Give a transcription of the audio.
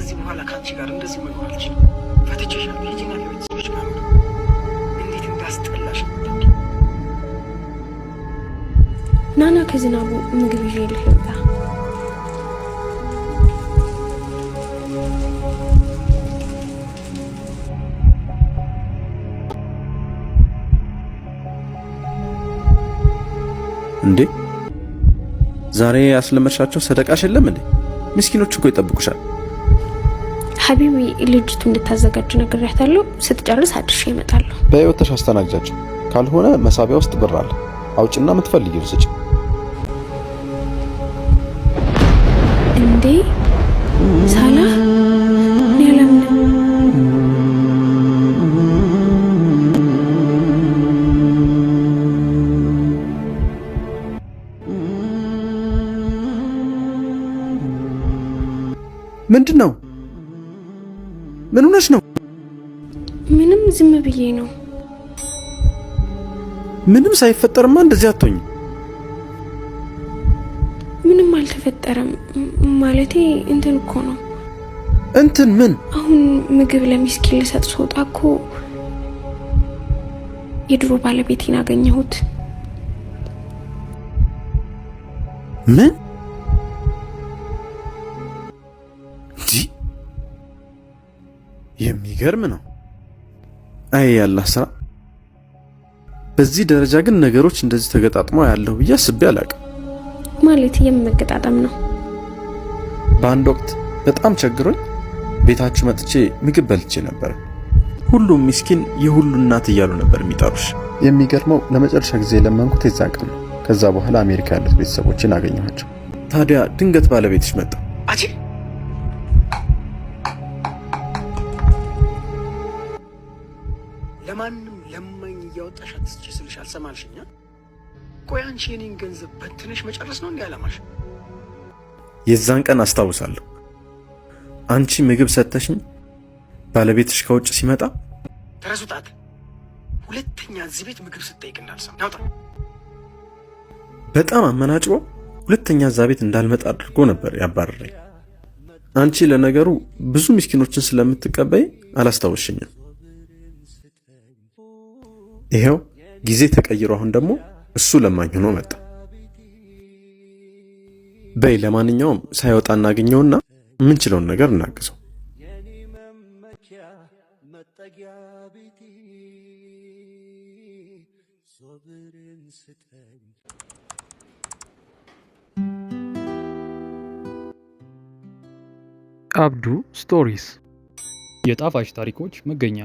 ከዚህ በኋላ ካንቺ ጋር እንደዚህ መኖር አልችልም። ፈትቼሻለሁ። ሂጂና ከቤተሰቦች ጋር ነው። እንዴት እንዳስጠላሽ ናና ከዝናቡ ምግብ ይዤ ልምጣ። እንዴ ዛሬ ያስለመድሻቸው ሰደቃሽ የለም እንዴ? ምስኪኖች እኮ ይጠብቁሻል። ሀቢቢ ልጅቱ እንድታዘጋጅ ነግሬያታለሁ። ስትጨርስ አድርሼ እመጣለሁ። በህይወትሽ አስተናግጃቸው። ካልሆነ መሳቢያ ውስጥ ብር አለ፣ አውጭና የምትፈልጊው ስጭ። እንዴ ሳላ ያለምን ምንድነው? ምን ሆነሽ ነው? ምንም ዝም ብዬ ነው። ምንም ሳይፈጠርማ እንደዚህ አትሆኝ። ምንም አልተፈጠረም ማለቴ እንትን እኮ ነው። እንትን ምን? አሁን ምግብ ለሚስኪን ልሰጥ ስወጣ እኮ የድሮ ባለቤቴን አገኘሁት። ምን? የሚገርም ነው። አይ ያላህ ስራ። በዚህ ደረጃ ግን ነገሮች እንደዚህ ተገጣጥመው ያለው ብዬ አስቤ አላውቅም። ማለት የመገጣጠም ነው። በአንድ ወቅት በጣም ቸግሮኝ ቤታችሁ መጥቼ ምግብ በልቼ ነበር። ሁሉም ምስኪን የሁሉ እናት እያሉ ነበር የሚጠሩሽ። የሚገርመው ለመጨረሻ ጊዜ ለመንኩት የዛን ቀን ነው። ከዛ በኋላ አሜሪካ ያሉት ቤተሰቦችን አገኘኋቸው። ታዲያ ድንገት ባለቤትሽ መጣ። ለማንም ለማኝ እያወጣሽ አትስጪ ስልሽ አልሰማልሽኛ? ቆይ አንቺ የኔን ገንዘብ በትነሽ መጨረስ ነው እንዴ አላማሽ? የዛን ቀን አስታውሳለሁ። አንቺ ምግብ ሰተሽኝ ባለቤትሽ ከውጭ ሲመጣ ተረሱጣት። ሁለተኛ እዚህ ቤት ምግብ ስትጠይቅ እንዳልሰማ ያውጣ። በጣም አመናጭቦ ሁለተኛ እዛ ቤት እንዳልመጣ አድርጎ ነበር ያባረረኝ። አንቺ ለነገሩ ብዙ ምስኪኖችን ስለምትቀበይ አላስታወሽኝም። ይሄው ጊዜ ተቀይሮ አሁን ደግሞ እሱ ለማኝ ሆኖ መጣ። በይ ለማንኛውም ሳይወጣ እናገኘውና የምንችለውን ነገር እናግዘው። አብዱ ስቶሪስ የጣፋጭ ታሪኮች መገኛ